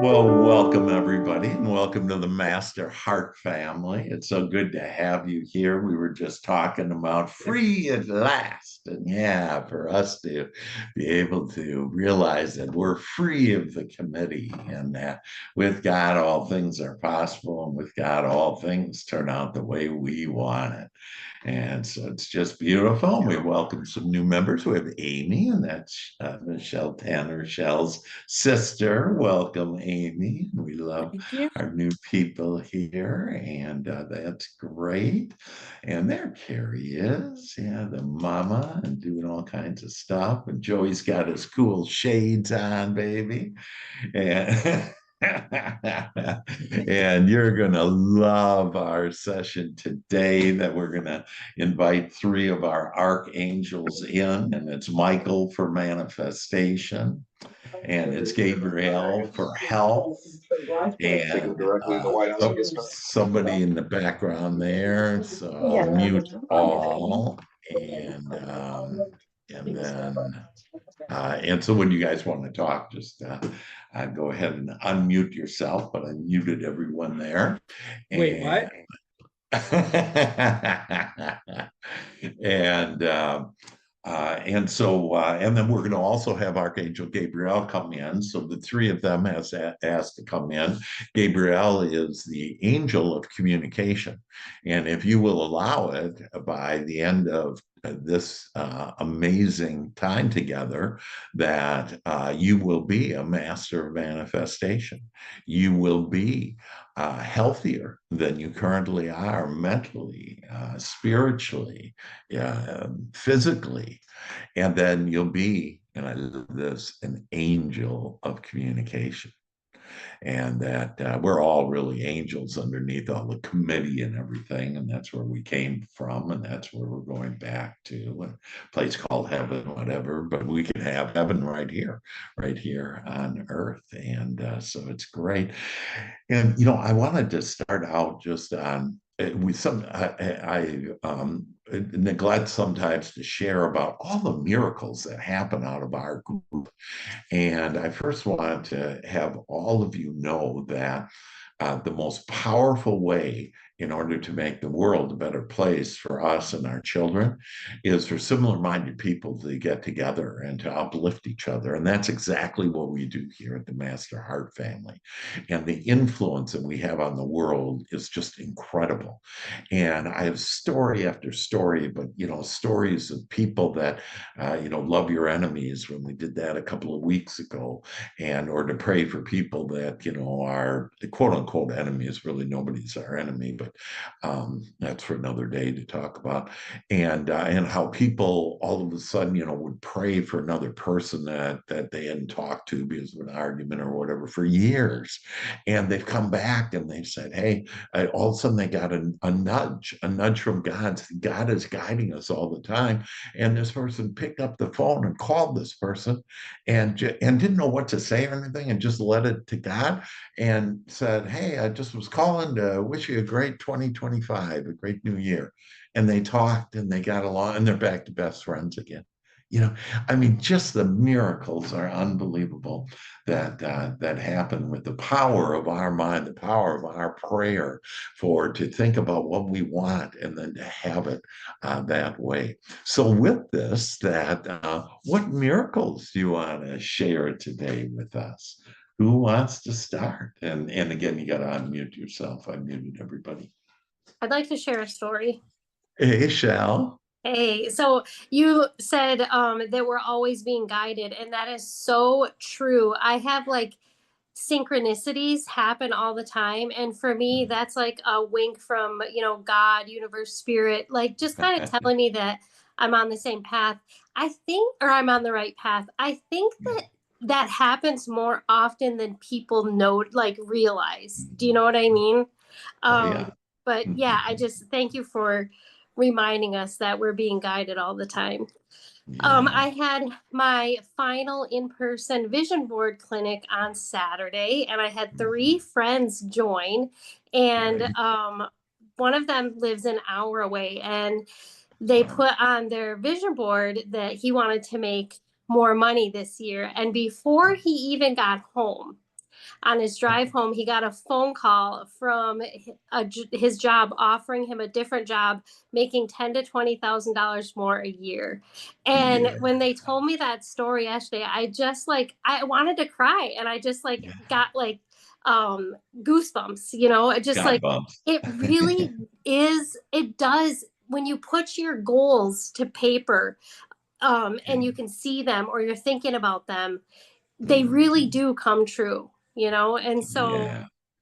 Well, welcome everybody, and welcome to the Master Heart family. It's so good to have you here. We were just talking about free at last, and yeah, for us to be able to realize that we're free of the committee, and that with God all things are possible, and with God all things turn out the way we want it. And so it's just beautiful. We welcome some new members. We have Amy, and that's Michelle Tanner, Shell's sister. Welcome, Amy. We love Thank you. our new people here, and that's great. And there Carrie is, yeah, the mama, and doing all kinds of stuff. And Joey's got his cool shades on, baby. And and you're going to love our session today that we're going to invite three of our archangels in, and it's Michael for manifestation, and it's Gabriel for health, and somebody in the background there. So I'll mute all, and then and so when you guys want to talk, just go ahead and unmute yourself, but I muted everyone there. Wait, And what? and and then we're going to also have Archangel Gabriel come in. So the three of them has asked to come in. Gabriel is the angel of communication, and if you will allow it, by the end of this amazing time together, that you will be a master of manifestation. You will be healthier than you currently are mentally, spiritually, physically. And then you'll be, and I love this, an angel of communication. And that we're all really angels underneath all the committee and everything. And that's where we came from. And that's where we're going back to a place called heaven, whatever. But we can have heaven right here on earth. And so it's great. And, I wanted to start out just on with some I neglect sometimes to share about all the miracles that happen out of our group. And I first want to have all of you know that the most powerful way in order to make the world a better place for us and our children is for similar minded people to get together and to uplift each other. And that's exactly what we do here at the Master Heart family. And the influence that we have on the world is just incredible. And I have story after story, but, stories of people that, love your enemies, when we did that a couple of weeks ago, and or to pray for people that, are the quote unquote enemies. Really, nobody's our enemy, but that's for another day to talk about. And how people all of a sudden, would pray for another person that they hadn't talked to because of an argument or whatever for years, and they've come back and they've said, "Hey," all of a sudden they got a nudge from God. God is guiding us all the time, and this person picked up the phone and called this person, and didn't know what to say or anything, and just led it to God and said, "Hey, I just was calling to wish you a great 2025, a great new year." And they talked and they got along, and they're back to best friends again. I mean, just the miracles are unbelievable that happen with the power of our mind, the power of our prayer, for to think about what we want and then to have it that way. So, with this, what miracles do you want to share today with us? Who wants to start? And again, you got to unmute yourself. I muted everybody. I'd like to share a story. Hey, Shell. Hey, so you said that we're always being guided, and that is so true. I have like synchronicities happen all the time, and for me, that's like a wink from, God, universe, spirit, like just kind of telling me that I'm on the same path. I think, or I'm on the right path. I think that happens more often than people know, like realize. Do you know what I mean? Oh Um, yeah. but yeah, I just thank you for reminding us that we're being guided all the time. Yeah. I had my final in-person vision board clinic on Saturday, and I had three friends join, and Right. one of them lives an hour away, and they put on their vision board that he wanted to make more money this year. And before he even got home, On his drive home, he got a phone call from his job offering him a different job, making $10,000 to $20,000 more a year. And Yeah. when they told me that story yesterday, I just like I wanted to cry, and I just like Yeah. got like goosebumps. You know, it just Got like bumps. it really is. It does when you put your goals to paper, and you can see them or you're thinking about them, they really Mhm. do come true, you know? And so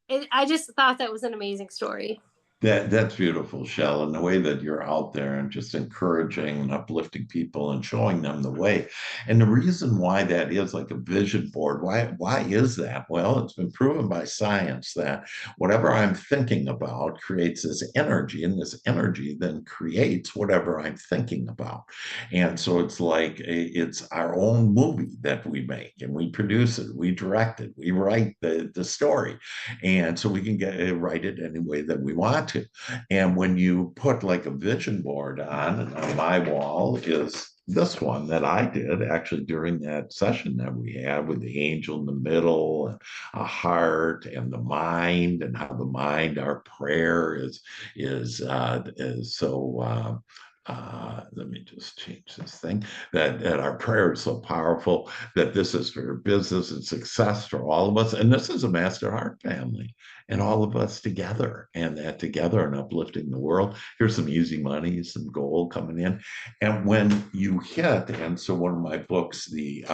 Yeah. I just thought that was an amazing story. That's beautiful, Shell, and the way that you're out there and just encouraging and uplifting people and showing them the way. And the reason why that is like a vision board, why is that? Well, it's been proven by science that whatever I'm thinking about creates this energy, and this energy then creates whatever I'm thinking about. And so it's like it's our own movie that we make, and we produce it, we direct it, we write the story, and so we can write it any way that we want to. And when you put like a vision board on my wall is this one that I did actually during that session that we had with the angel in the middle, and a heart, and the mind, and how the mind, our prayer is so. Let me just change this thing. That our prayer is so powerful, that this is for business and success for all of us, and this is a master heart family, and all of us together, and that together and uplifting the world. Here's some easy money, some gold coming in. And when you hit, and so one of my books, the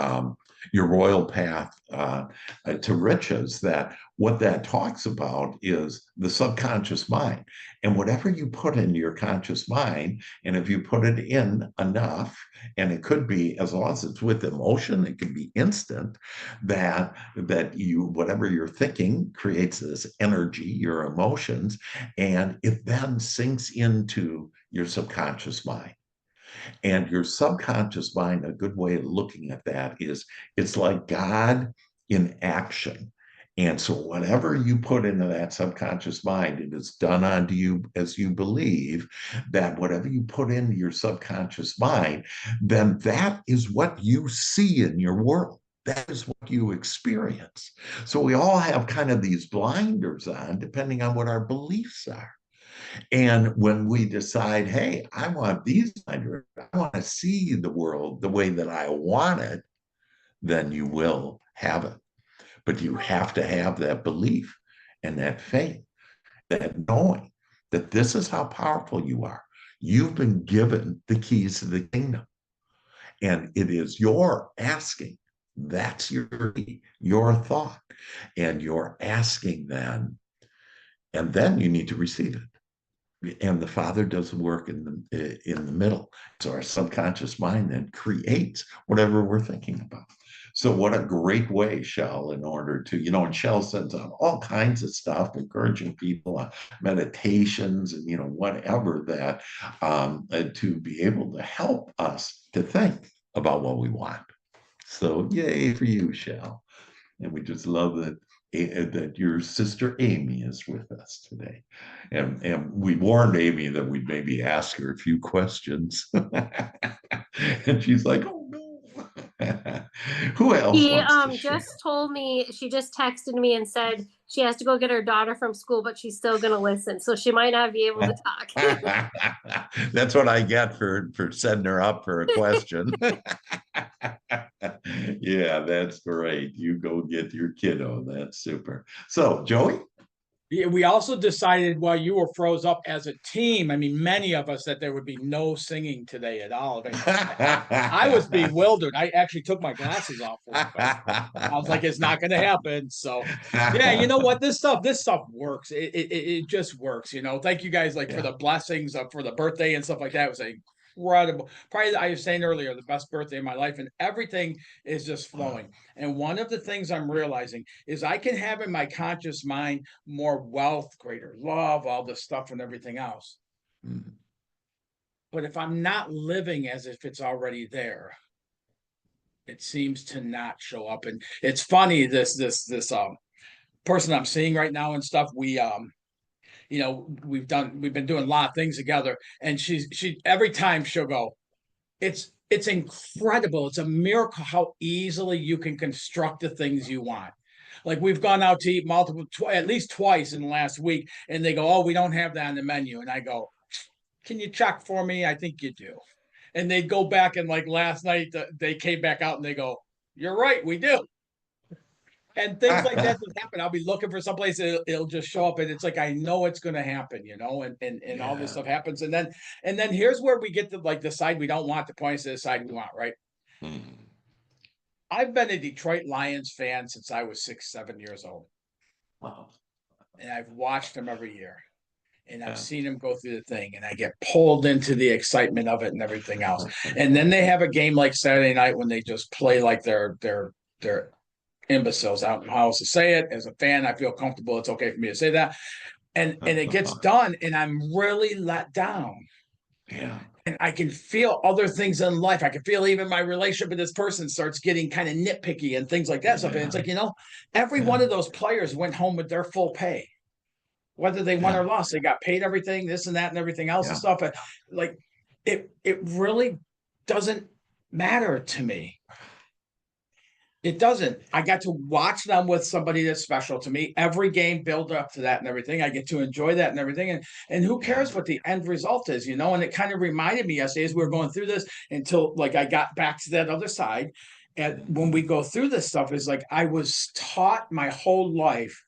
Your Royal Path to Riches, that what that talks about is the subconscious mind. And whatever you put into your conscious mind, and if you put it in enough, and it could be, as long as it's with emotion, it can be instant, that you, whatever you're thinking creates this energy, your emotions, and it then sinks into your subconscious mind. And your subconscious mind, a good way of looking at that is it's like God in action. And so whatever you put into that subconscious mind, it is done unto you as you believe. That whatever you put into your subconscious mind, then that is what you see in your world. That is what you experience. So we all have kind of these blinders on, depending on what our beliefs are. And when we decide, hey, I want these blinders, I want to see the world the way that I want it, then you will have it. But you have to have that belief and that faith, that knowing that this is how powerful you are. You've been given the keys to the kingdom, and it is your asking. That's your thought, and you're asking then, and then you need to receive it. And the Father does the work in the middle. So our subconscious mind then creates whatever we're thinking about. So what a great way, Shell, in order to, and Shell sends out all kinds of stuff, encouraging people, meditations, and whatever that, to be able to help us to think about what we want. So yay for you, Shell. And we just love that your sister Amy is with us today. And we warned Amy that we'd maybe ask her a few questions. And she's like, oh no. Who else She wants to share? just told me, she just texted me and said she has to go get her daughter from school, but she's still gonna listen. So she might not be able to talk. That's what I get for setting her up for a question. Yeah, that's great. You go get your kiddo. That's super. So, Joey? Yeah, we also decided while you were froze up as a team, I mean, many of us, that there would be no singing today at all. I mean, I was bewildered. I actually took my glasses off for it, but I was like, it's not going to happen. So, yeah, you know what? This stuff works. It just works. Thank you guys like for Yeah. the blessings of for the birthday and stuff like that. It was incredible. Probably, I was saying earlier, the best birthday of my life, and everything is just flowing. And one of the things I'm realizing is I can have in my conscious mind more wealth, greater love, all this stuff, and everything else. Mhm. But if I'm not living as if it's already there, it seems to not show up. And it's funny, this person I'm seeing right now and stuff, we've been doing a lot of things together, and she every time she'll go, it's incredible. It's a miracle how easily you can construct the things you want. Like we've gone out to eat at least twice in the last week, and they go, "Oh, we don't have that on the menu," and I go, "Can you check for me? I think you do." And they go back and like last night, they came back out and they go, "You're right, we do." And things like that just happen. I'll be looking for someplace, it'll just show up, and it's like I know it's going to happen, and all this Yeah. stuff happens, and then here's where we get to like the side we don't want, the points to the side we want, right? Mm. I've been a Detroit Lions fan since I was 6, 7 years old, Wow. and I've watched them every year, and I've Yeah. seen them go through the thing, and I get pulled into the excitement of it and everything else. And then they have a game like Saturday night when they just play like they're imbeciles. I don't know how else to say it. As a fan, I feel comfortable. It's okay for me to say that. And it gets done, and I'm really let down. Yeah. And I can feel other things in life. I can feel even my relationship with this person starts getting kind of nitpicky and things like that stuff. And it's like, every one of those players went home with their full pay. Whether they won or lost, they got paid everything, this and that, and everything else and stuff. And like it really doesn't matter to me. It doesn't. I got to watch them with somebody that's special to me. Every game build up to that and everything. I get to enjoy that and everything. And who cares what the end result is, And it kind of reminded me yesterday as we were going through this until like I got back to that other side. And when we go through this stuff, is like I was taught my whole life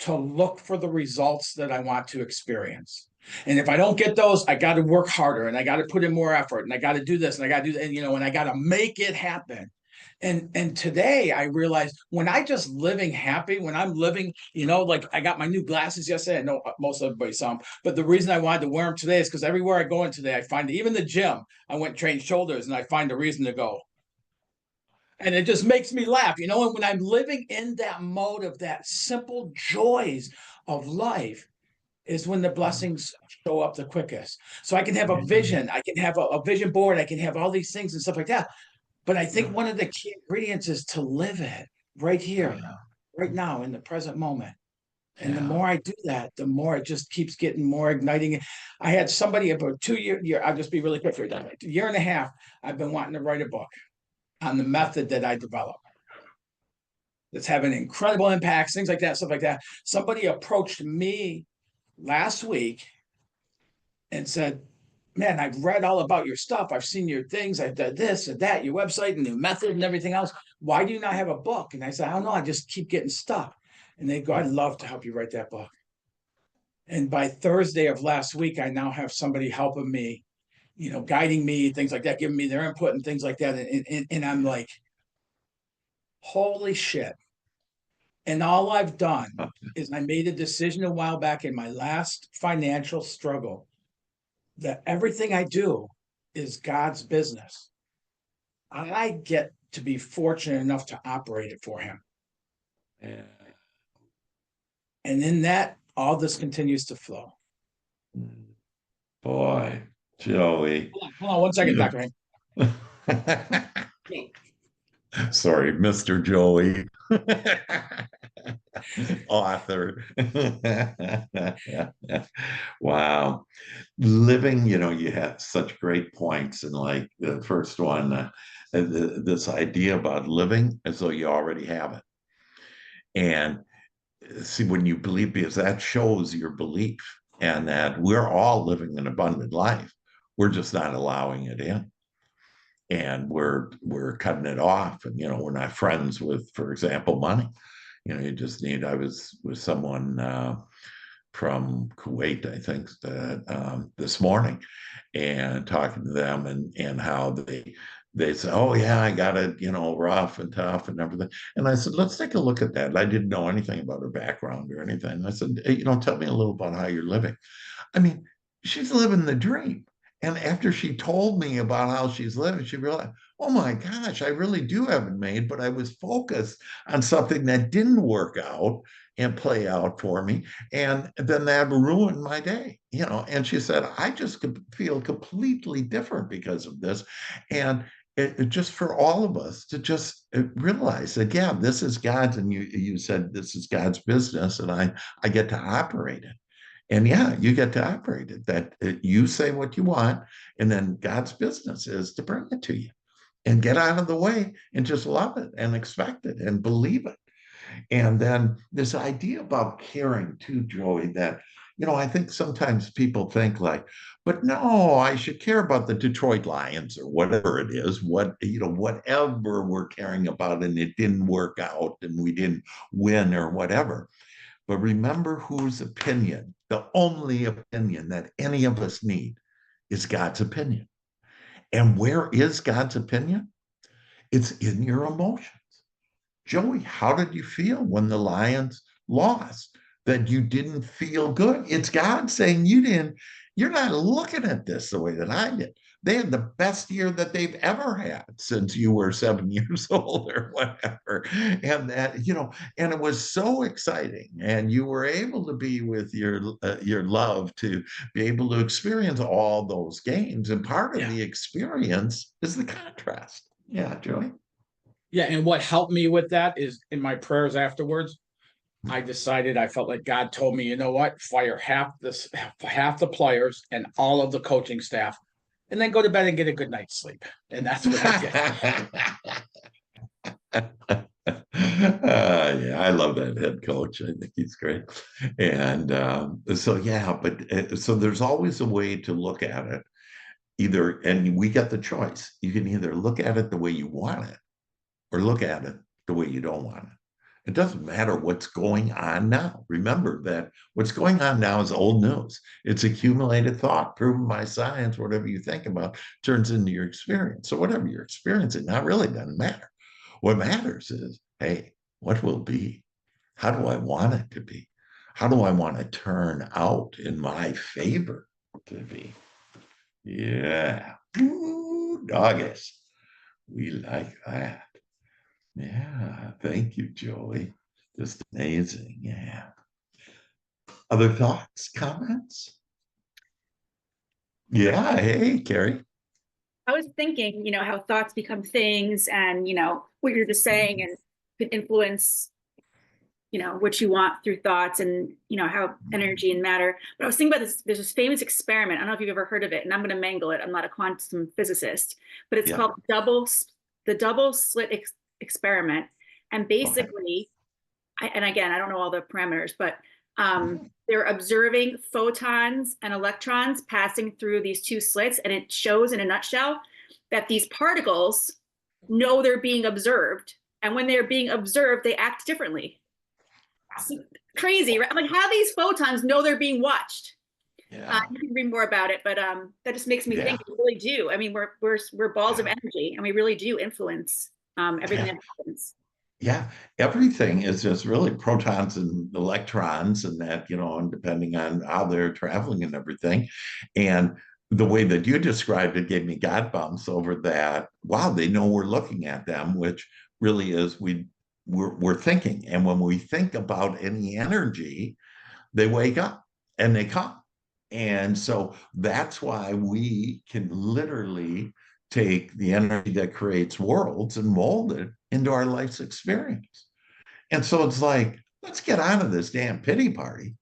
to look for the results that I want to experience. And if I don't get those, I got to work harder and I got to put in more effort and I got to do this and I got to do that, and I got to make it happen. And today I realized when I just living happy, when I'm living, like I got my new glasses yesterday. I know most everybody saw them, but the reason I wanted to wear them today is because everywhere I go in today, I find even the gym, I went and trained shoulders and I find a reason to go. And it just makes me laugh, and when I'm living in that mode of that simple joys of life is when the blessings show up the quickest. So I can have a vision, I can have a vision board, I can have all these things and stuff like that. But I think one of the key ingredients is to live it right here, right now, in the present moment. And the more I do that, the more it just keeps getting more igniting. I had somebody about 2 year, I'll just be really quick for that. A year and a half, I've been wanting to write a book on the method that I developed. That's having incredible impacts, things like that, stuff like that. Somebody approached me last week and said, "Man, I've read all about your stuff. I've seen your things. I've done this and that, your website and your method and everything else. Why do you not have a book?" And I said, "I don't know. I just keep getting stuck." And they go, "I'd love to help you write that book." And by Thursday of last week, I now have somebody helping me, guiding me, things like that, giving me their input and things like that. And I'm like, holy shit. And all I've done is I made a decision a while back in my last financial struggle that everything I do is God's business. I get to be fortunate enough to operate it for him. Yeah. And in that, all this continues to flow. Boy, Joey. Hold on 1 second, Dr. Hank. Sorry, Mr. Joey. Author. Wow. Living, you had such great points. And like the first one, this idea about living as though you already have it. And see, when you believe, because that shows your belief and that we're all living an abundant life. We're just not allowing it in. And we're cutting it off. And, we're not friends with, for example, money. You just need, I was with someone from Kuwait, I think, this morning, and talking to them and how they say, "Oh yeah, I got it, rough and tough and everything." And I said, "Let's take a look at that." I didn't know anything about her background or anything. I said, "Hey, tell me a little about how you're living." I mean, she's living the dream. And after she told me about how she's living, she realized, "Oh my gosh, I really do have it made, but I was focused on something that didn't work out and play out for me. And then that ruined my day." And she said, "I just could feel completely different because of this." And it just for all of us to just realize that, yeah, this is God's, and you said this is God's business, and I get to operate it. And yeah, you get to operate it, that you say what you want, and then God's business is to bring it to you and get out of the way and just love it and expect it and believe it. And then this idea about caring too, Joey, that, I think sometimes people think like, but no, I should care about the Detroit Lions or whatever it is, whatever we're caring about, and it didn't work out and we didn't win or whatever. But remember whose opinion, the only opinion that any of us need is God's opinion. And where is God's opinion? It's in your emotions. Joey, how did you feel when the Lions lost? That you didn't feel good? It's God saying you're not looking at this the way that I did. They had the best year that they've ever had since you were 7 years old or whatever. And and it was so exciting. And you were able to be with your love to be able to experience all those games. And part of the experience is the contrast. Yeah, Joey. Yeah, and what helped me with that is in my prayers afterwards, I felt like God told me, you know what, fire half the players and all of the coaching staff, and then go to bed and get a good night's sleep. And that's what I did. Yeah, I love that head coach. I think he's great. And so there's always a way to look at it. And we get the choice. You can either look at it the way you want it, or look at it the way you don't want it. It doesn't matter what's going on now. Remember that what's going on now is old news. It's accumulated thought, proven by science. Whatever you think about turns into your experience. So whatever you're experiencing now really doesn't matter. What matters is, hey, what will be? How do I want it to be? How do I want to turn out in my favor to be? Yeah. Ooh, doggies. We like that. Yeah, thank you, Joey. Just amazing. Yeah. Other thoughts, comments? Yeah. Hey, Carrie. I was thinking, how thoughts become things, and, what you're just saying, and could influence, what you want through thoughts, and, how energy and matter. But I was thinking about this, there's this famous experiment. I don't know if you've ever heard of it, and I'm going to mangle it. I'm not a quantum physicist, but it's called the double slit experiment. And basically, and again, I don't know all the parameters, but they're observing photons and electrons passing through these two slits, and it shows in a nutshell that these particles know they're being observed, and when they're being observed, they act differently. Crazy, right? I'm like, how these photons know they're being watched? Yeah. You can read more about it, but that just makes me think we really do. I mean, we're balls of energy, and we really do influence everything that happens. Yeah, everything is just really protons and electrons, and that, and depending on how they're traveling and everything. And the way that you described it gave me God bumps over that. Wow, they know we're looking at them, which really is we're thinking. And when we think about any energy, they wake up and they come. And so that's why we can literally take the energy that creates worlds and mold it into our life's experience. And so it's like, let's get out of this damn pity party.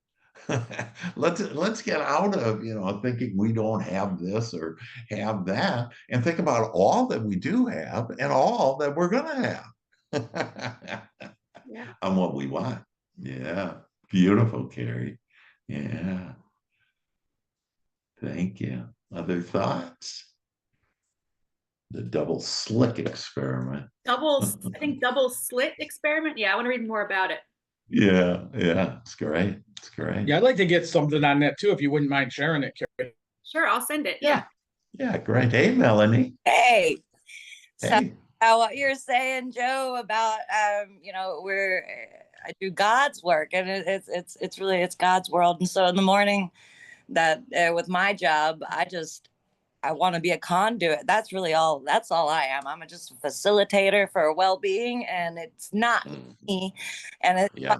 let's get out of thinking we don't have this or have that, and think about all that we do have and all that we're gonna have. And what we want. Yeah, beautiful, Carrie. Yeah, thank you. Other thoughts? The double slick experiment. I think double slit experiment. Yeah, I want to read more about it. Yeah, it's great. It's great. Yeah, I'd like to get something on that too, if you wouldn't mind sharing it, Carrie. Sure, I'll send it. Yeah. Yeah, great. Hey, Melanie. Hey. Hey. So what you're saying, Joe, about I do God's work, and it's really God's world. And so in the morning, that with my job, I want to be a conduit. That's all I am. I'm just a facilitator for well-being, and it's not me. And if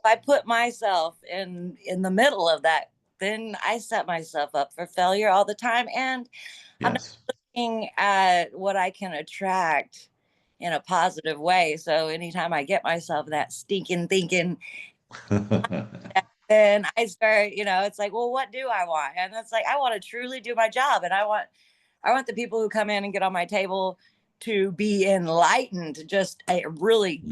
I put myself in the middle of that, then I set myself up for failure all the time. And I'm not looking at what I can attract in a positive way. So anytime I get myself that stinking thinking, then I start, it's like, well, what do I want? And it's like, I want to truly do my job. And I want the people who come in and get on my table to be enlightened, just really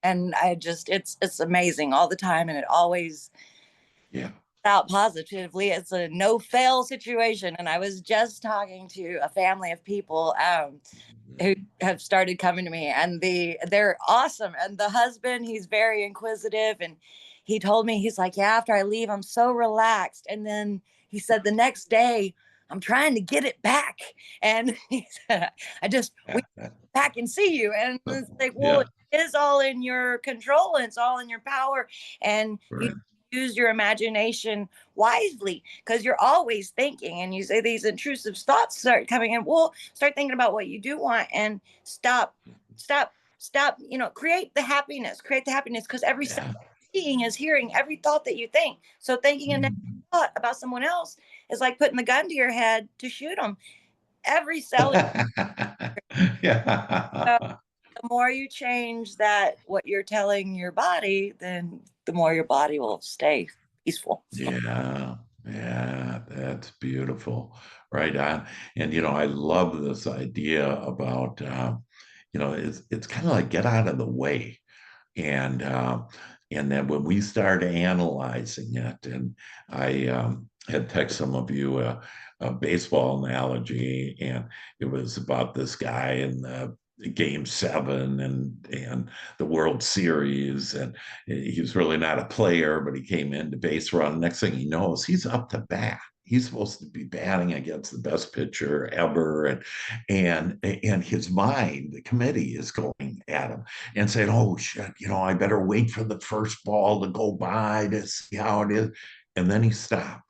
And it's amazing all the time, and it always Yeah. out positively. It's a no fail situation. And I was just talking to a family of people who have started coming to me, and they're awesome. And the husband, he's very inquisitive, and he told me, he's like, yeah, after I leave, I'm so relaxed. And then he said the next day, I'm trying to get it back. And he said, we back and see you. And it's like, well, Yeah. it is all in your control, and it's all in your power. And you Right. use your imagination wisely, because you're always thinking, and you say these intrusive thoughts start coming in. Well, start thinking about what you do want, and stop, create the happiness, because every Yeah. seeing is hearing every thought that you think. So thinking a negative thought about someone else is like putting the gun to your head to shoot them. Every cell is, Yeah. the more you change that, what you're telling your body, then the more your body will stay peaceful. Yeah, yeah, that's beautiful. Right on. And I love this idea about it's kind of like get out of the way. And then when we start analyzing it, and I had text some of you a baseball analogy, and it was about this guy in the game 7 and the World Series, and he's really not a player, but he came in to base run. Next thing he knows, he's up to bat. He's supposed to be batting against the best pitcher ever, and his mind, the committee, is going at him and saying, "Oh shit, I better wait for the first ball to go by to see how it is." And then he stopped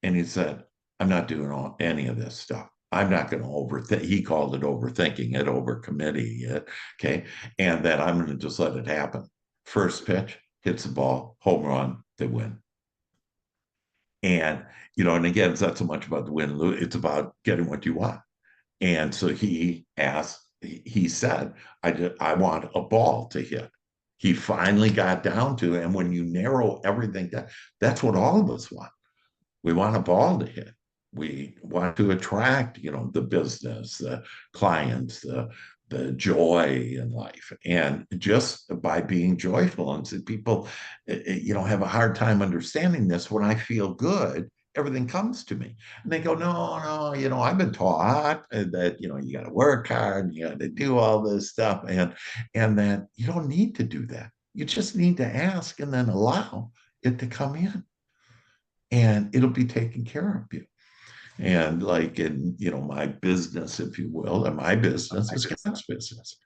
and he said, "I'm not doing any of this stuff. I'm not going to overthink." He called it overthinking it, over committee it. Okay. And that I'm going to just let it happen. First pitch, hits the ball, home run, they win. And again, it's not so much about the win lose, it's about getting what you want. And so he said, I want a ball to hit. He finally got down to it. And when you narrow everything down, that's what all of us want. We want a ball to hit. We want to attract, the business, the clients, the joy in life. And just by being joyful, and so people, have a hard time understanding this. When I feel good, everything comes to me. And they go, no, I've been taught that, you got to work hard, you got to do all this stuff. And that you don't need to do that. You just need to ask and then allow it to come in, and it'll be taken care of you. And like in, my business, if you will, and my business is God's business.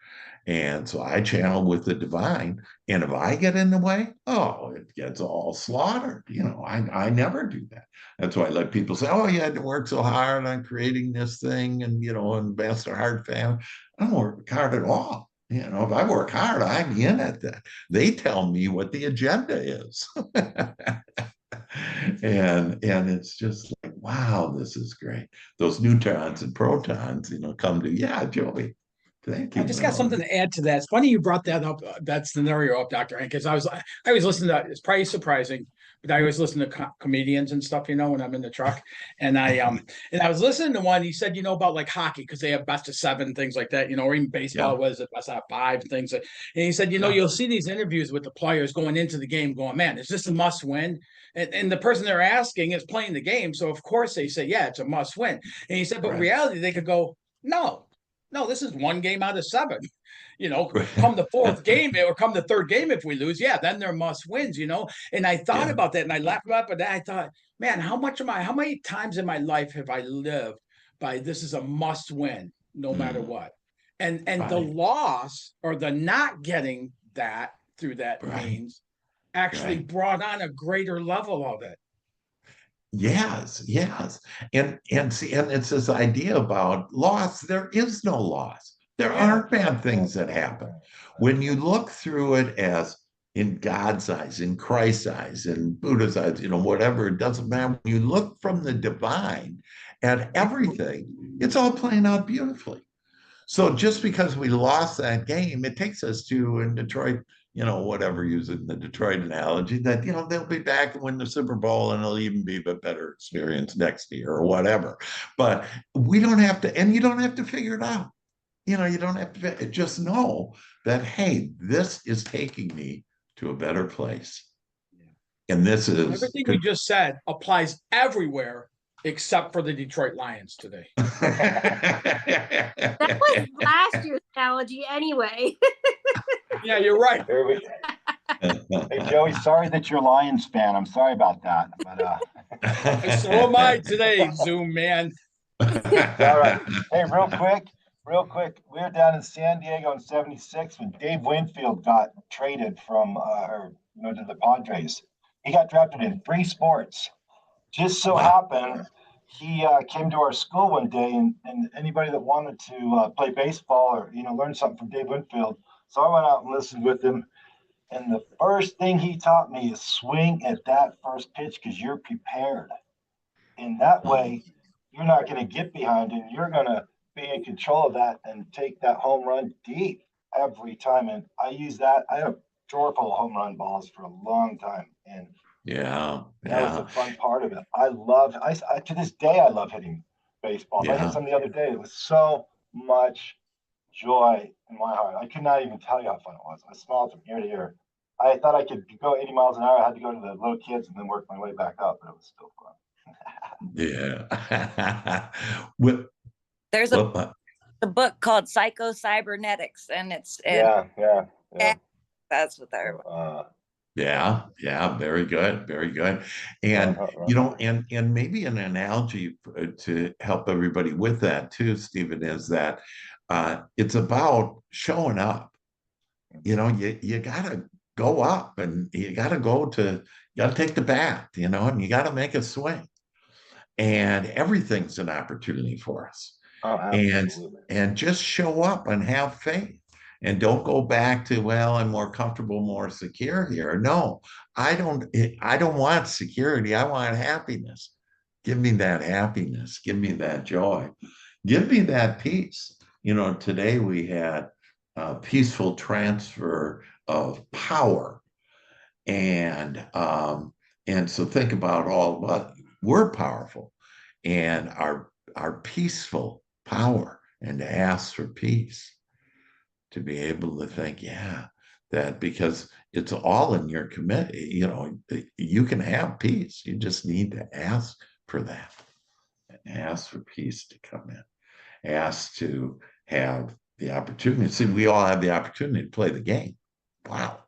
And so I channel with the divine. And if I get in the way, oh, it gets all slaughtered. I never do that. That's why I let people say, oh, you had to work so hard on creating this thing, and, and Master Heart fan. I don't work hard at all. If I work hard, I'm in at that. They tell me what the agenda is. And it's just like, wow, this is great. Those neutrons and protons, come to, yeah, Joey. Thank you. I just got something to add to that. It's funny you brought that up, that scenario up, Dr. Hank, because I always listen to, it's probably surprising, but I always listen to comedians and stuff, when I'm in the truck. And I was listening to one, he said, about like hockey, because they have best of 7, things like that, or even baseball, was it best of 5, things like, and he said, you'll see these interviews with the players going into the game going, man, is this a must win? And the person they're asking is playing the game. So of course they say, yeah, it's a must win. And he said, but in reality, they could go, no, this is 1 game out of 7. Come the 4th game or come the 3rd game, if we lose, then they're must wins, And I thought about that, and I laughed about it, but then I thought, man, how many times in my life have I lived by this is a must win, no matter what? And the loss or the not getting that through that means actually brought on a greater level of it. Yes. And see, and it's this idea about loss. There is no loss. There aren't bad things that happen. When you look through it as in God's eyes, in Christ's eyes, in Buddha's eyes, whatever, it doesn't matter. When you look from the divine at everything, it's all playing out beautifully. So just because we lost that game, it takes us to, in Detroit, whatever, using the Detroit analogy, that, they'll be back and win the Super Bowl, and it'll even be a better experience next year or whatever. But we don't have to, and you don't have to figure it out. you know, you don't have to just know that, hey, this is taking me to a better place. And this is Everything you just said applies everywhere except for the Detroit Lions today. That was last year's analogy anyway. Yeah, you're right. There we Hey, Joey, sorry that you're a Lions fan. I'm sorry about that. But So am I today, Zoom man. all right. Hey, real quick. We were down in San Diego in '76 when Dave Winfield got traded from to the Padres. He got drafted in 3 sports. Just so happened he came to our school one day, and anybody that wanted to play baseball or learn something from Dave Winfield. So I went out and listened with him. And the first thing he taught me is swing at that first pitch because you're prepared. In that way, you're not going to get behind and you're going to be in control of that and take that home run deep every time. And I use that. I had a drawer full of home run balls for a long time. And yeah, that was the fun part of it. I to this day, I love hitting baseball. I hit some the other day. It was so much joy in my heart. I could not even tell you how fun it was. I smiled from ear to ear. I thought I could go 80 miles an hour. I had to go to the little kids and then work my way back up, but it was still fun. Yeah. There's a book called Psycho Cybernetics, and yeah. That's what they're. Yeah, very good, very good. And and maybe an analogy to help everybody with that too, Stephen, is that it's about showing up. You know, you gotta go up, and you gotta take the bat, and you gotta make a swing. And everything's an opportunity for us. Oh, absolutely. And just show up and have faith. And don't go back to, well, I'm more comfortable, more secure here. No, I don't want security. I want happiness. Give me that happiness. Give me that joy. Give me that peace. Today we had a peaceful transfer of power. And so think about all of us. We're powerful, and our peaceful power, and to ask for peace, to be able to think, that because it's all in your committee, you can have peace. You just need to ask for that. Ask for peace to come in. Ask to have the opportunity. See, we all have the opportunity to play the game. Wow,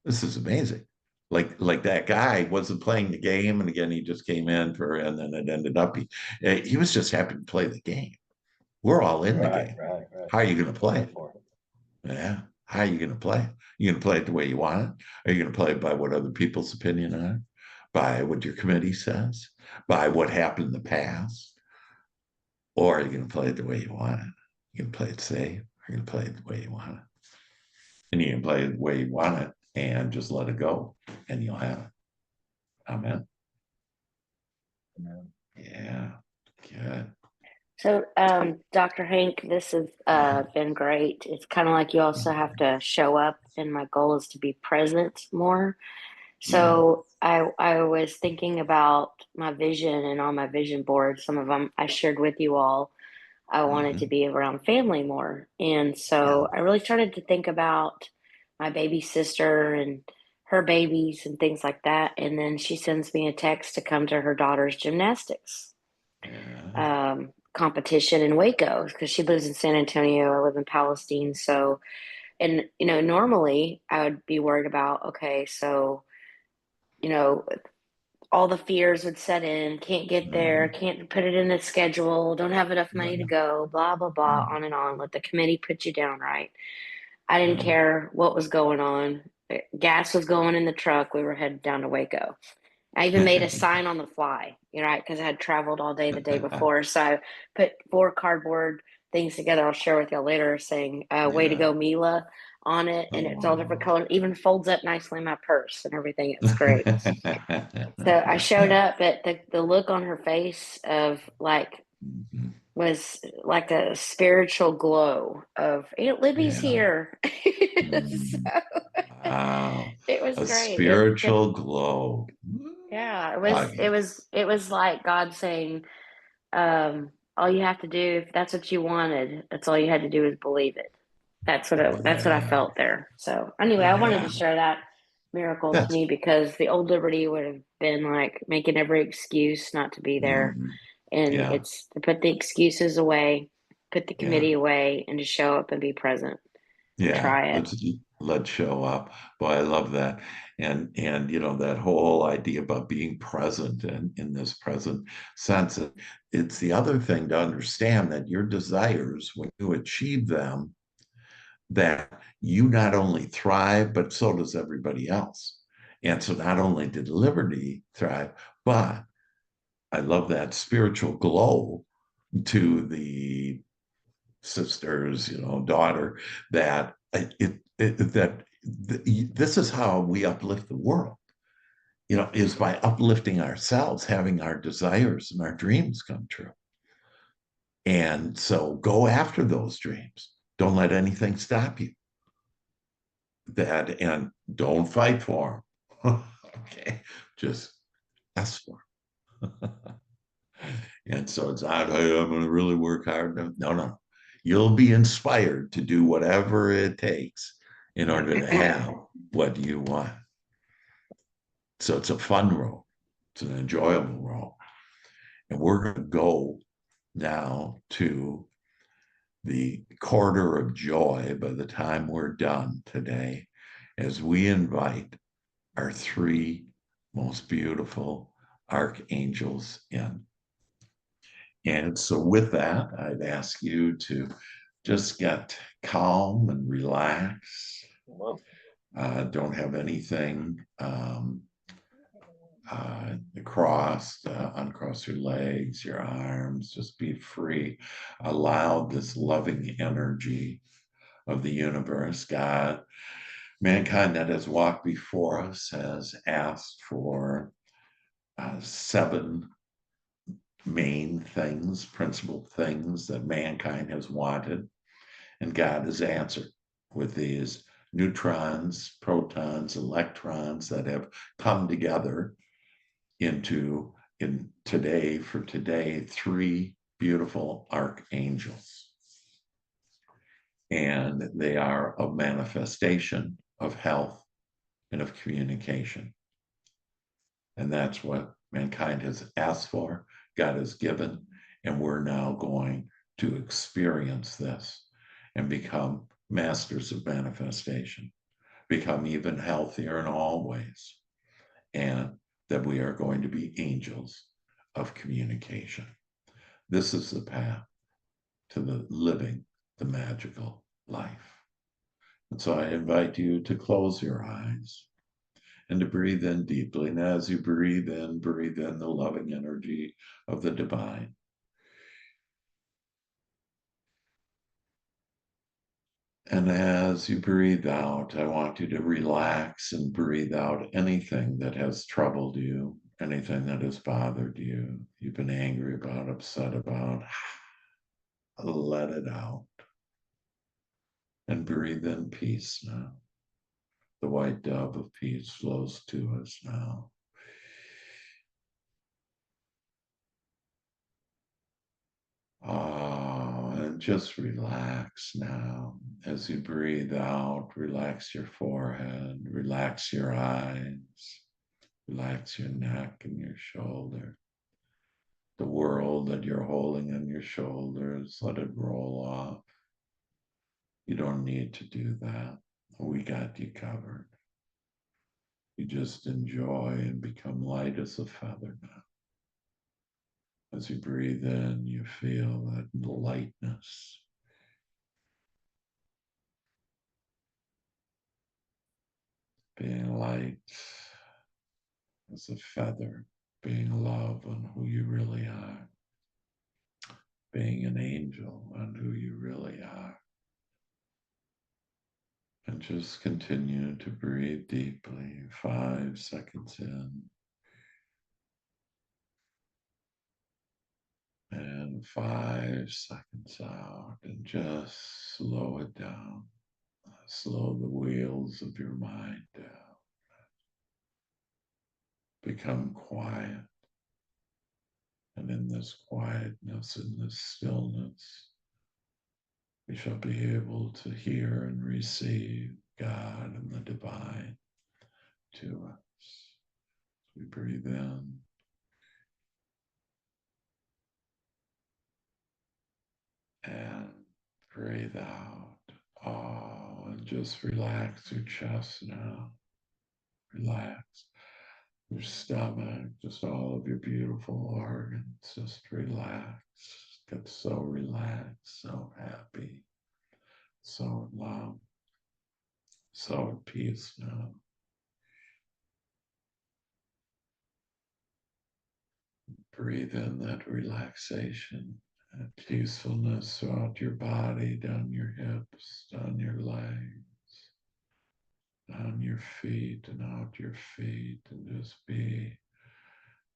this is amazing. Like that guy wasn't playing the game, and again he just came in and then it ended up he was just happy to play the game. We're all in the game. Right. How are you going to play it? Yeah. How are you going to play it? You going to play it the way you want it? Are you going to play it by what other people's opinion are? By what your committee says? By what happened in the past? Or are you going to play it the way you want it? You can play it safe. Or you can play it the way you want it. And you can play it the way you want it and just let it go, and you'll have it. Amen. Yeah. Good. So, Dr. Hank, this has been great. It's kind of like you also have to show up, and my goal is to be present more. So I was thinking about my vision, and on my vision board, some of them I shared with you all. I wanted to be around family more. And so I really started to think about my baby sister and her babies and things like that. And then she sends me a text to come to her daughter's gymnastics competition in Waco, because she lives in San Antonio. I live in Palestine. So, and, normally I would be worried about, okay, so, all the fears would set in, can't get there, can't put it in a schedule, don't have enough money to go, blah, blah, blah, on and on. Let the committee put you down, right? I didn't care what was going on. Gas was going in the truck. We were headed down to Waco. I even made a sign on the fly, right? Because I had traveled all day the day before. So I put 4 cardboard things together. I'll share with y'all later, saying, way to go, Mila, on it. And it's all different colors, even folds up nicely in my purse and everything. It's great. So I showed up, at the look on her face of was like a spiritual glow of, Aunt Libby's here. So, wow. It was a great. spiritual glow. Yeah, it was like God saying, all you have to do, if that's what you wanted, that's all you had to do is believe it. That's what I Yeah, felt there. So anyway, I wanted to yeah, share that miracle to that's me because the old Liberty would have been like making every excuse not to be there. mhm, And yeah, it's to put the excuses away, put the yeah. committee away, and to show up and be present and Yeah, try it. let's show up. Boy, I love that. And you know, that whole idea about being present and in this present sense. It's the other thing to understand that your desires, when you achieve them, that you not only thrive, but so does everybody else. And so not only did Liberty thrive, but I love that spiritual glow to the sisters, you know, daughter, that this is how we uplift the world, you know, is by uplifting ourselves, having our desires and our dreams come true. And so go after those dreams. Don't let anything stop you. That, and don't fight for them. Okay, just ask for them. And so it's not, hey, I'm going to really work hard. No, no. You'll be inspired to do whatever it takes in order to have what you want. So it's a fun role. It's an enjoyable role. And we're going to go now to the corridor of joy by the time we're done today, as we invite our three most beautiful archangels in. And so with that, I'd ask you to just get calm and relax. Don't have anything uncross your legs, your arms, just be free. Allow this loving energy of the universe, God, mankind that has walked before us has asked for 7 main things, principal things that mankind has wanted. And God has answered with these neutrons, protons, electrons that have come together into, in today, for today, 3 beautiful archangels. And they are a manifestation of health and of communication. And that's what mankind has asked for, God has given, and we're now going to experience this and become masters of manifestation, become even healthier in all ways, and that we are going to be angels of communication. This is the path to the living the magical life. And so I invite you to close your eyes and to breathe in deeply. And as you breathe in the loving energy of the divine. And as you breathe out, I want you to relax and breathe out anything that has troubled you, anything that has bothered you, you've been angry about, upset about. Let it out. And breathe in peace now. The white dove of peace flows to us now. And just relax now. As you breathe out, relax your forehead, relax your eyes, relax your neck and your shoulder. The world that you're holding on your shoulders, let it roll off. You don't need to do that. We got you covered. You just enjoy and become light as a feather now. As you breathe in, you feel that lightness. Being light as a feather, being love on who you really are, being an angel on who you really are. And just continue to breathe deeply, 5 seconds in, and 5 seconds out, and just slow it down. Slow the wheels of your mind down. Become quiet. And in this quietness, in this stillness, we shall be able to hear and receive God and the divine to us. We breathe in and breathe out. Oh, and just relax your chest now. Relax your stomach, just all of your beautiful organs. Just relax. Get so relaxed, so happy, so in love, so at peace now. Breathe in that relaxation and peacefulness throughout your body, down your hips, down your legs, down your feet and out your feet, and just be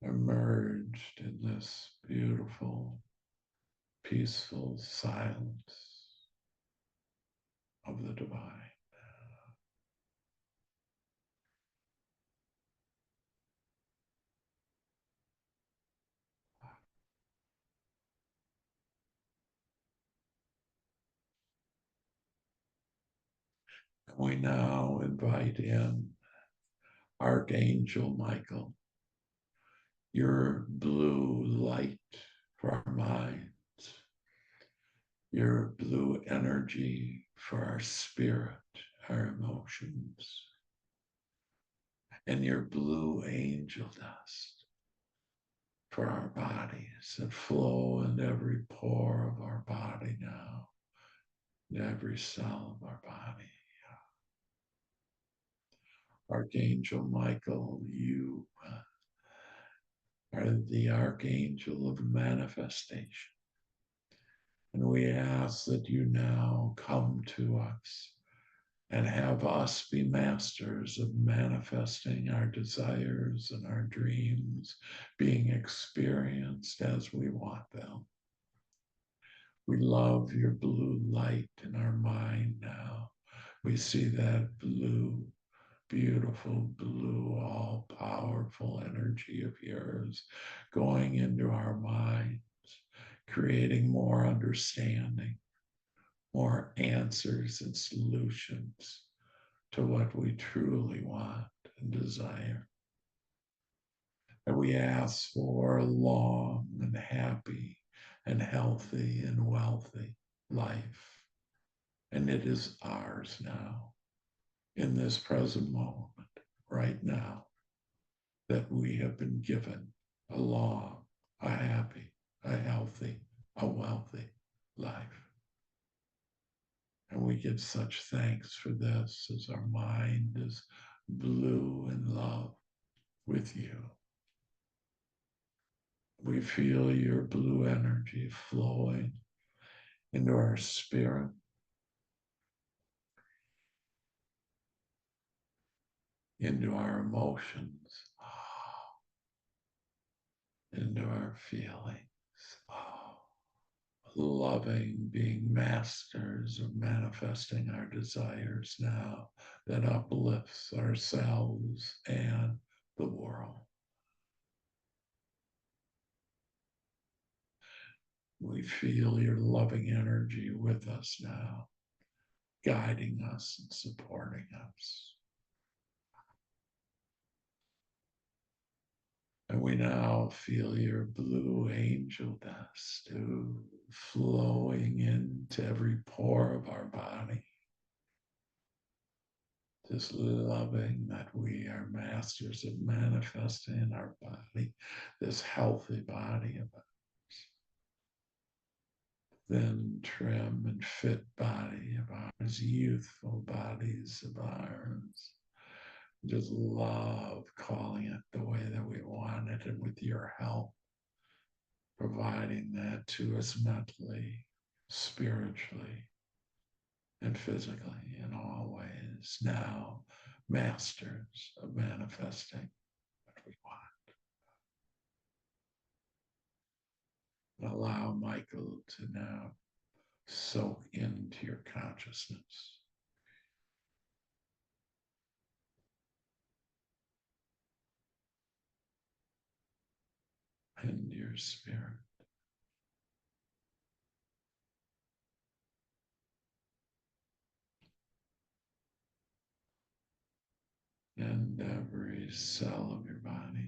immersed in this beautiful, peaceful silence of the divine. We now invite in Archangel Michael, your blue light for our minds, your blue energy for our spirit, our emotions, and your blue angel dust for our bodies that flow into every pore of our body now, in every cell of our body. Archangel Michael, you are the archangel of manifestation. And we ask that you now come to us and have us be masters of manifesting our desires and our dreams being experienced as we want them. We love your blue light in our mind now. We see that blue, beautiful blue, all-powerful energy of yours going into our minds, creating more understanding, more answers and solutions to what we truly want and desire. And we ask for a long and happy and healthy and wealthy life. And it is ours now, in this present moment, right now, that we have been given a long, a happy, a healthy, a wealthy life. And we give such thanks for this as our mind is blue in love with you. We feel your blue energy flowing into our spirit, into our emotions, into our feelings. Loving, being masters of manifesting our desires now that uplifts ourselves and the world. We feel your loving energy with us now, guiding us and supporting us. And we now feel your blue angel dust flowing into every pore of our body. Just loving that we are masters of manifesting in our body, this healthy body of ours. Thin, trim, and fit body of ours, youthful bodies of ours. Just love calling it the way that we want it, and with your help, providing that to us mentally, spiritually, and physically in all ways. Now, masters of manifesting what we want. Allow Michael to now soak into your consciousness. into your spirit. And every cell of your body.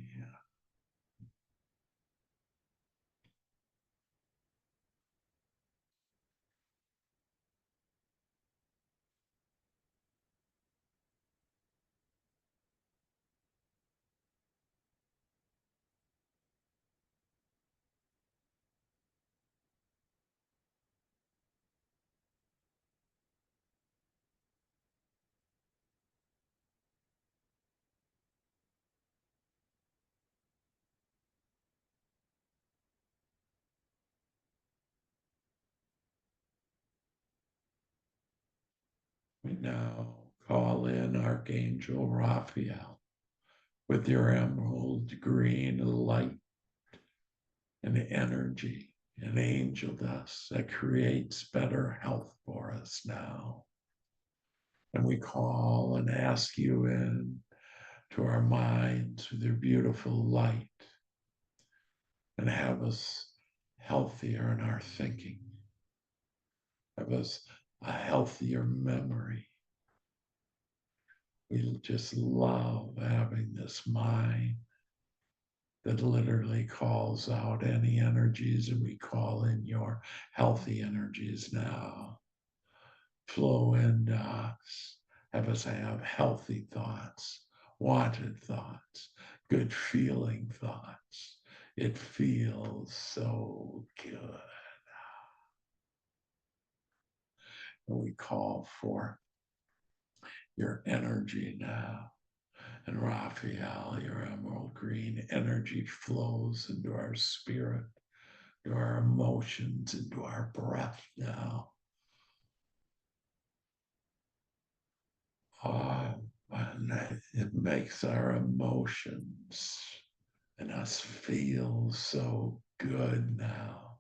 We now call in Archangel Raphael with your emerald green light and energy and angel dust that creates better health for us now. And we call and ask you in to our minds with your beautiful light and have us healthier in our thinking, have us a healthier memory. We just love having this mind that literally calls out any energies, and we call in your healthy energies now. Flow into us. Have us have healthy thoughts, wanted thoughts, good feeling thoughts. It feels so good. And we call for your energy now. And Raphael, your emerald green energy flows into our spirit, into our emotions, into our breath now. And it makes our emotions and us feel so good now.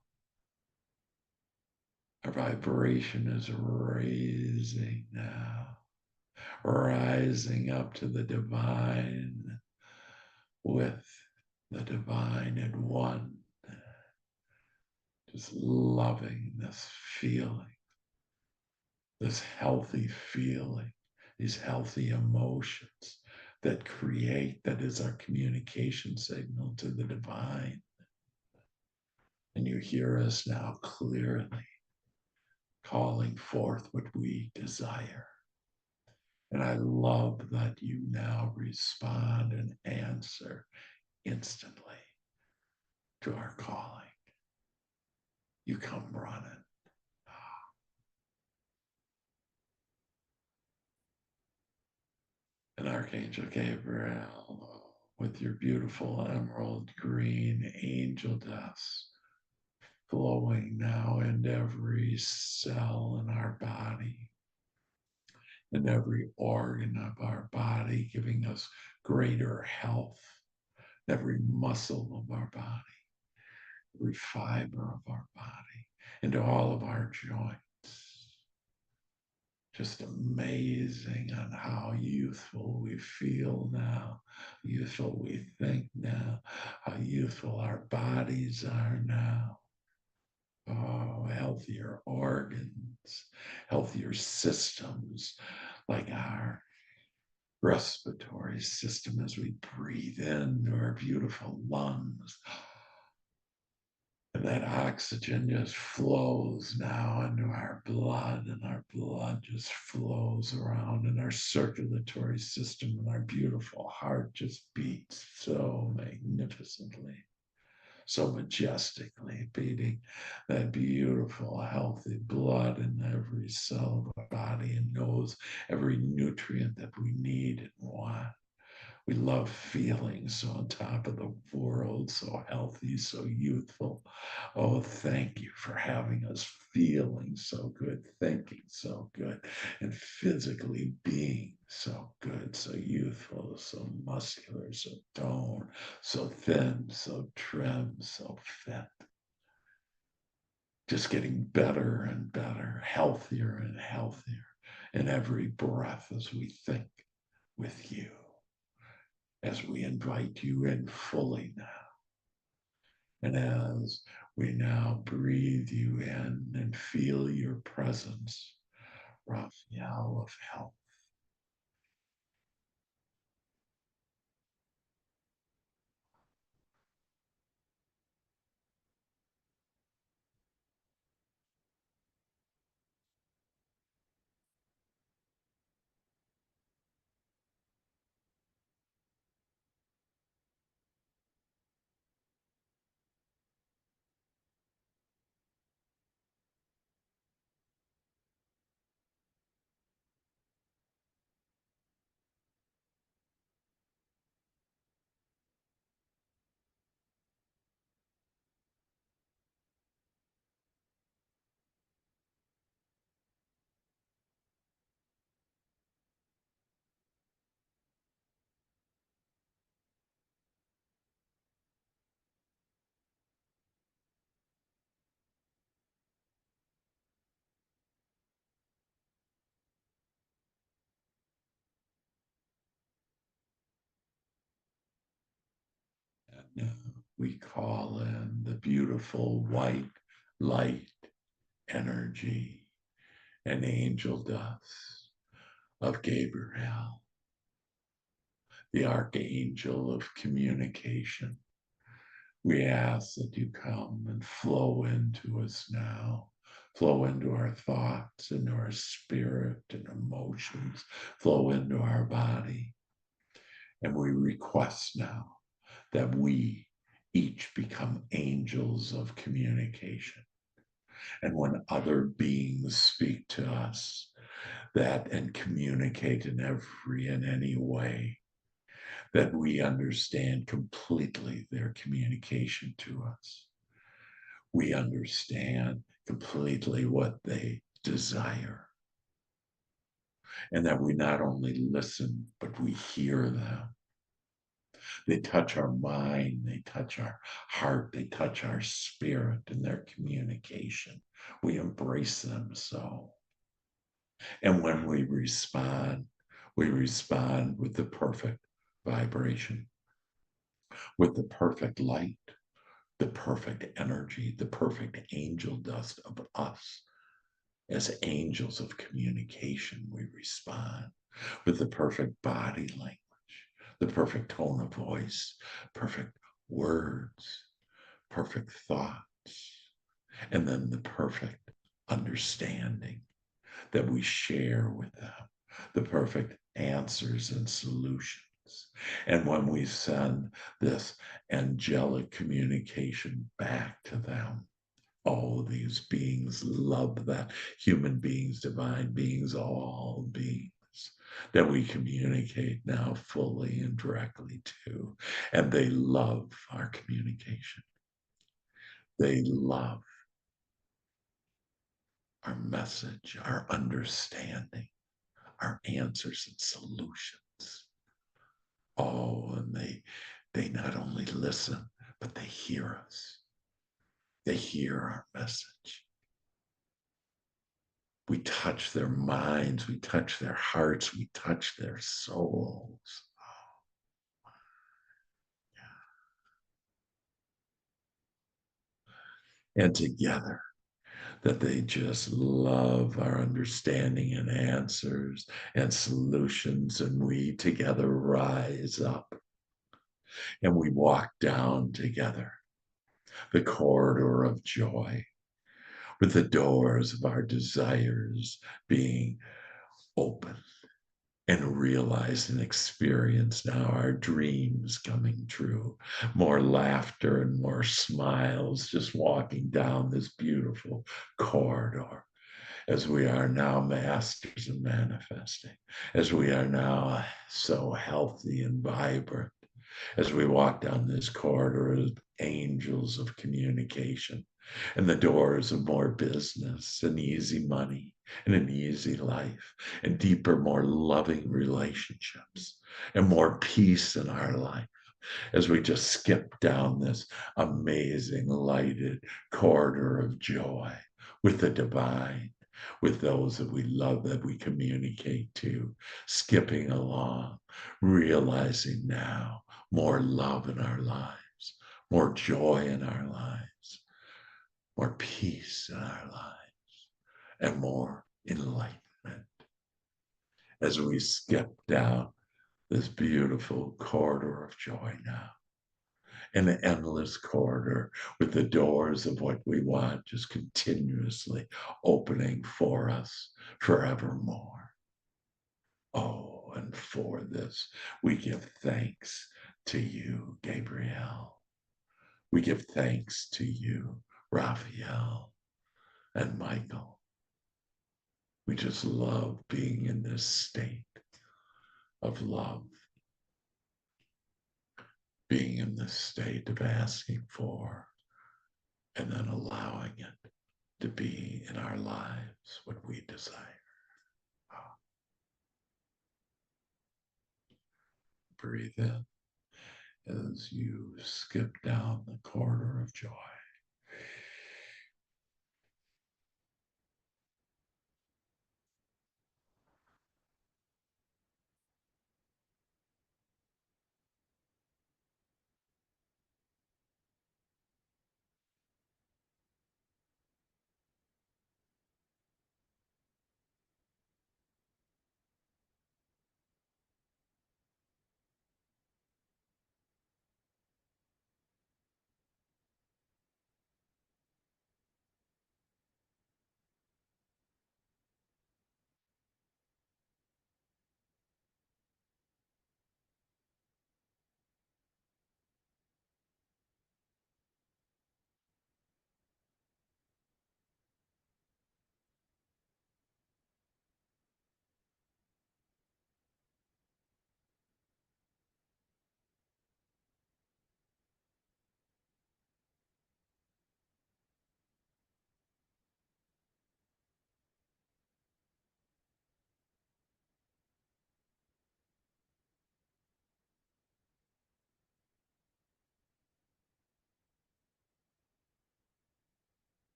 Our vibration is raising now, rising up to the divine, with the divine in one. Just loving this feeling, this healthy feeling, these healthy emotions that create, that is our communication signal to the divine. And you hear us now clearly calling forth what we desire. And I love that you now respond and answer instantly to our calling. You come running. And Archangel Gabriel, with your beautiful emerald green angel dust, flowing now into every cell in our body, in every organ of our body, giving us greater health, every muscle of our body, every fiber of our body, into all of our joints. Just amazing on how youthful we feel now, youthful we think now, how youthful our bodies are now. Oh, healthier organs, healthier systems, like our respiratory system as we breathe into our beautiful lungs. And that oxygen just flows now into our blood, and our blood just flows around in our circulatory system, and our beautiful heart just beats so magnificently, so majestically, beating that beautiful, healthy blood in every cell of our body, and knows every nutrient that we need and want. We love feeling so on top of the world, so healthy, so youthful. Oh, thank you for having us feeling so good, thinking so good, and physically being so good, so youthful, so muscular, so toned, so thin, so trim, so fit. Just getting better and better, healthier and healthier in every breath as we think with you, as we invite you in fully now. And as we now breathe you in and feel your presence, Raphael of health, and we call in the beautiful white light energy and angel dust of Gabriel, the archangel of communication. We ask that you come and flow into us now, flow into our thoughts, into our spirit and emotions, flow into our body. And we request now that we each become angels of communication. And when other beings speak to us, that and communicate in any way, that we understand completely their communication to us. We understand completely what they desire. And that we not only listen, but we hear them. They touch our mind, they touch our heart, they touch our spirit in their communication. We embrace them so. And when we respond with the perfect vibration, with the perfect light, the perfect energy, the perfect angel dust of us. As angels of communication, we respond with the perfect body language, the perfect tone of voice, perfect words, perfect thoughts, and then the perfect understanding that we share with them, the perfect answers and solutions. And when we send this angelic communication back to them, all these beings love that. Human beings, divine beings, all beings that we communicate now fully and directly to. And they love our communication. They love our message, our understanding, our answers and solutions. Oh, and they not only listen, but they hear us. They hear our message. We touch their minds, we touch their hearts, we touch their souls. Oh, yeah. And together, that they just love our understanding and answers and solutions, and we together rise up and we walk down together the corridor of joy, with the doors of our desires being open and realize and experience now our dreams coming true, more laughter and more smiles, just walking down this beautiful corridor as we are now masters of manifesting, as we are now so healthy and vibrant, as we walk down this corridor as angels of communication and the doors of more business and easy money and an easy life and deeper, more loving relationships and more peace in our life as we just skip down this amazing lighted corridor of joy with the divine, with those that we love, that we communicate to, skipping along, realizing now more love in our lives, more joy in our lives, more peace in our lives, and more enlightenment as we skip down this beautiful corridor of joy now, an endless corridor with the doors of what we want just continuously opening for us forevermore. Oh, and for this, we give thanks to you, Gabriel. We give thanks to you, Raphael and Michael. We just love being in this state of love, being in this state of asking for and then allowing it to be in our lives what we desire. Breathe in as you skip down the corridor of joy.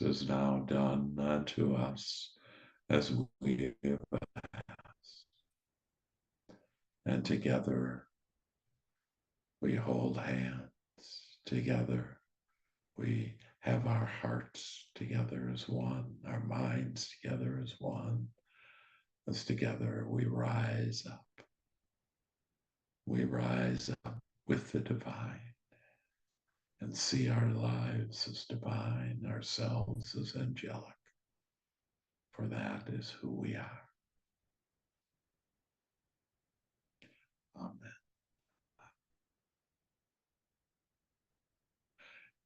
This is now done unto us as we give us. And together we hold hands, together we have our hearts together as one, our minds together as one. As together we rise up. We rise up with the divine and see our lives as divine, ourselves as angelic, for that is who we are. Amen.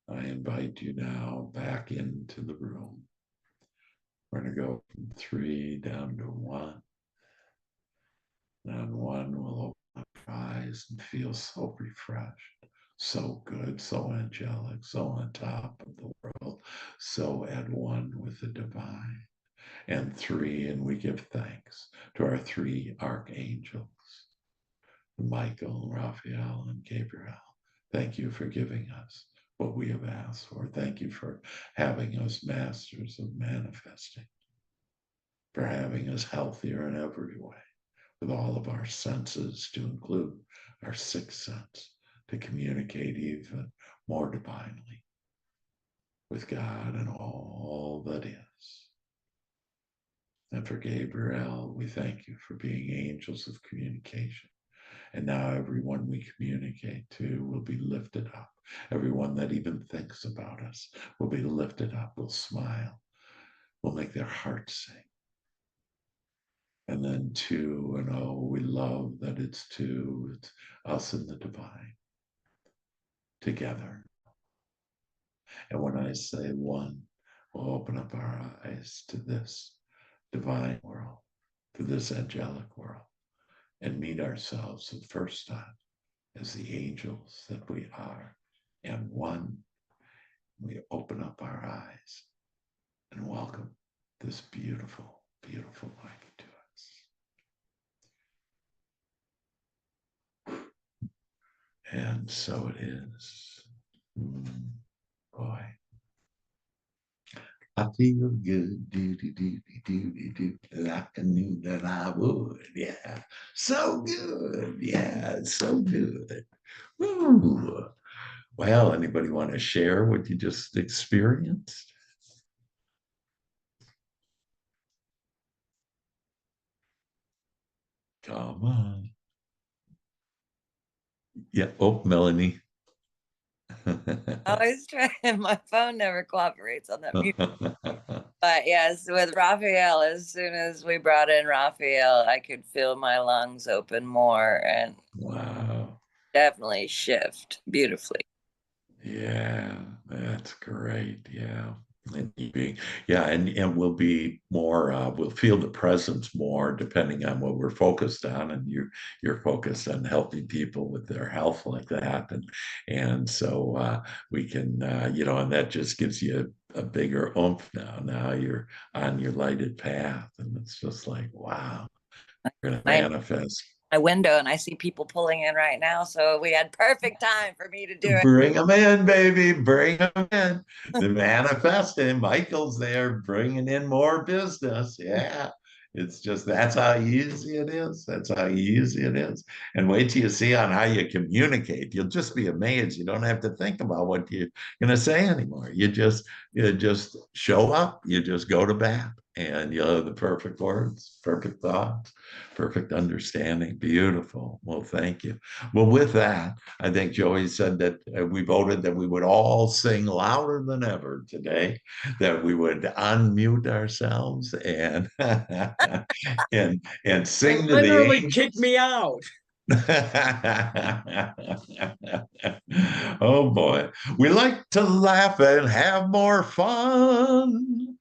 I invite you now back into the room. We're going to go from 3 down to 1. And on 1, we'll open up our eyes and feel so refreshed, so good, so angelic, so on top of the world, so at one with the divine. And 3, and we give thanks to our 3 archangels, Michael, Raphael, and Gabriel. Thank you for giving us what we have asked for. Thank you for having us masters of manifesting, for having us healthier in every way, with all of our senses, to include our 6th sense, to communicate even more divinely with God and all that is. And for Gabriel, we thank you for being angels of communication. And now everyone we communicate to will be lifted up. Everyone that even thinks about us will be lifted up, will smile, will make their hearts sing. And then 2, and oh, we love that it's 2, it's us and the divine together. And when I say 1, we'll open up our eyes to this divine world, to this angelic world, and meet ourselves the first time as the angels that we are. And 1, we open up our eyes and welcome this beautiful, beautiful light to us. And so it is. Boy, I feel good, do, like I knew that I would. Yeah, so good. Yeah, so good. Woo. Well, anybody want to share what you just experienced? Come on. Yeah. Oh, Melanie. Always trying. My phone never cooperates on that mute. But yes, with Raphael, as soon as we brought in Raphael, I could feel my lungs open more and Wow. definitely shift beautifully. Yeah, that's great. Yeah. Yeah, and we'll be more we'll feel the presence more depending on what we're focused on. And you're focused on helping people with their health like that. And so we can and that just gives you a bigger oomph now. Now you're on your lighted path. And it's just like, wow, you're gonna My manifest. window and I see people pulling in right now. So we had perfect time for me to do it. Bring them in, baby. Bring them in. The manifesting. Michael's there bringing in more business. Yeah. It's just that's how easy it is. That's how easy it is. And wait till you see on how you communicate. You'll just be amazed. You don't have to think about what you're gonna say anymore. You just show up. You just go to bat and you'll have the perfect words, perfect thoughts, perfect understanding. Beautiful. Well, thank you. Well, with that, I think Joey said that we voted that we would all sing louder than ever today, that we would unmute ourselves and and sing to the Literally angels. kicked me out. Oh boy, we like to laugh and have more fun.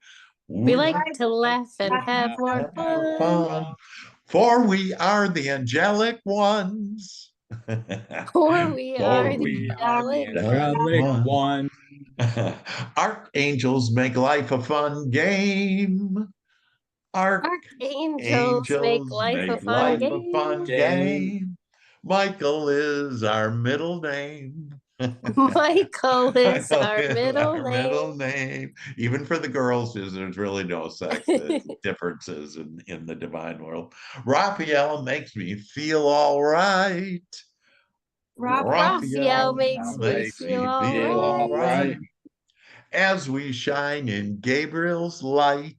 We like to laugh and have Have more have more fun. fun, for we are the angelic ones. For we For are the we are the angelic angelic ones. Angelic ones. one. Archangels make life a fun game. Archangels make Archangels life a make fun life a game. fun game. Michael is our middle name. Michael is Michael our is middle our middle name. name. Even for the girls, there's really no sex differences in the divine world. Raphael makes me feel all right. Raphael Raphael makes me makes feel me all feel all All right. right. right. As we shine in Gabriel's light.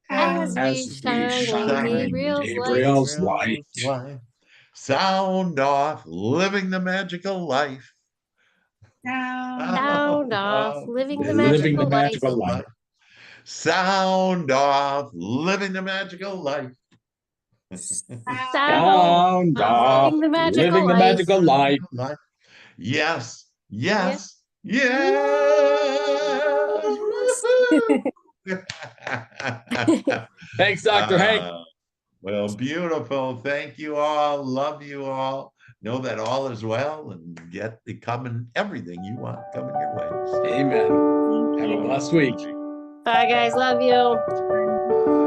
As we As we shine in shine in Gabriel's light. Gabriel's light. Light. Sound off, living the magical life. Sound off, living the Living the magical life. magical life. Sound off, living the magical life. Sound Sound off, off. living the magical Living the life. magical life. Yes, Yeah. yes, yes. Yes. Woohoo! Thanks, Dr. Hank. Well, beautiful. Thank you all. Love you all. Know that all is well and get it coming, everything you want coming your way. Amen. Have a blessed week. Bye, guys. Love you.